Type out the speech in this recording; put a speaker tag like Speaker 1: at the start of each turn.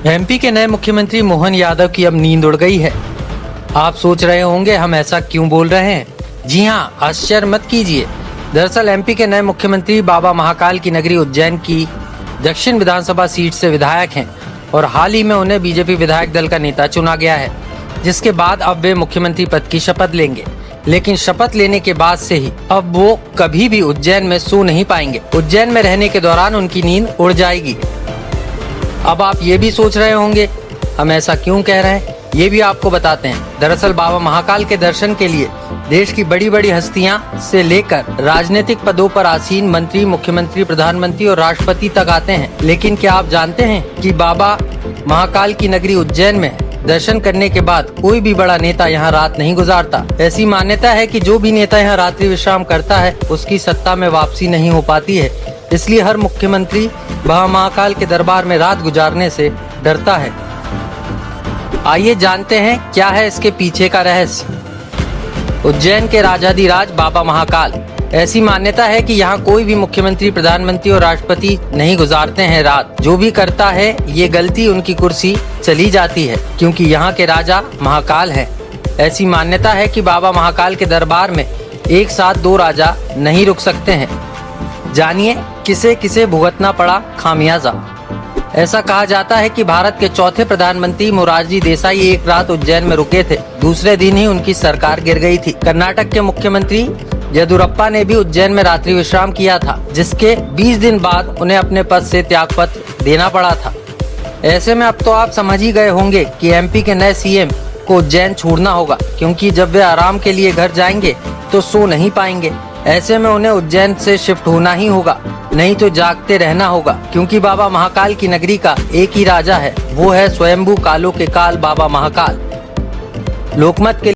Speaker 1: MP के नए मुख्यमंत्री मोहन यादव की अब नींद उड़ गई है। आप सोच रहे होंगे हम ऐसा क्यों बोल रहे हैं। जी हाँ, आश्चर्य मत कीजिए। दरअसल एमपी के नए मुख्यमंत्री बाबा महाकाल की नगरी उज्जैन की दक्षिण विधानसभा सीट से विधायक हैं और हाल ही में उन्हें बीजेपी विधायक दल का नेता चुना गया है, जिसके बाद अब वे मुख्यमंत्री पद की शपथ लेंगे। लेकिन शपथ लेने के बाद से ही अब वो कभी भी उज्जैन में सो नहीं पाएंगे। उज्जैन में रहने के दौरान उनकी नींद उड़ जाएगी। अब आप ये भी सोच रहे होंगे हम ऐसा क्यों कह रहे हैं, ये भी आपको बताते हैं। दरअसल बाबा महाकाल के दर्शन के लिए देश की बड़ी बड़ी हस्तियां से लेकर राजनीतिक पदों पर आसीन मंत्री, मुख्यमंत्री, प्रधानमंत्री और राष्ट्रपति तक आते हैं। लेकिन क्या आप जानते हैं कि बाबा महाकाल की नगरी उज्जैन में दर्शन करने के बाद कोई भी बड़ा नेता यहाँ रात नहीं गुजारता। ऐसी मान्यता है कि जो भी नेता यहाँ रात्रि विश्राम करता है उसकी सत्ता में वापसी नहीं हो पाती है। इसलिए हर मुख्यमंत्री बाबा महाकाल के दरबार में रात गुजारने से डरता है। आइए जानते हैं क्या है इसके पीछे का रहस्य। उज्जैन के राजाधिराज बाबा महाकाल। ऐसी मान्यता है कि यहाँ कोई भी मुख्यमंत्री, प्रधानमंत्री और राष्ट्रपति नहीं गुजारते हैं रात। जो भी करता है ये गलती उनकी कुर्सी चली जाती है, क्योंकि यहाँ के राजा महाकाल हैं। ऐसी मान्यता है कि बाबा महाकाल के दरबार में एक साथ दो राजा नहीं रुक सकते हैं। जानिए किसे किसे भुगतना पड़ा खामियाजा। ऐसा कहा जाता है कि भारत के चौथे प्रधानमंत्री मोरारजी देसाई एक रात उज्जैन में रुके थे। दूसरे दिन ही उनकी सरकार गिर गई थी। कर्नाटक के मुख्यमंत्री येदियुरप्पा ने भी उज्जैन में रात्रि विश्राम किया था, जिसके 20 दिन बाद उन्हें अपने पद से त्यागपत्र देना पड़ा था। ऐसे में अब तो आप समझ ही गए होंगे कि एमपी के नए सीएम को उज्जैन छोड़ना होगा, क्योंकि जब वे आराम के लिए घर जाएंगे तो सो नहीं पाएंगे। ऐसे में उन्हें उज्जैन से शिफ्ट होना ही होगा, नहीं तो जागते रहना होगा, क्योंकि बाबा महाकाल की नगरी का एक ही राजा है, वो है स्वयंभू कालों के काल बाबा महाकाल। लोकमत के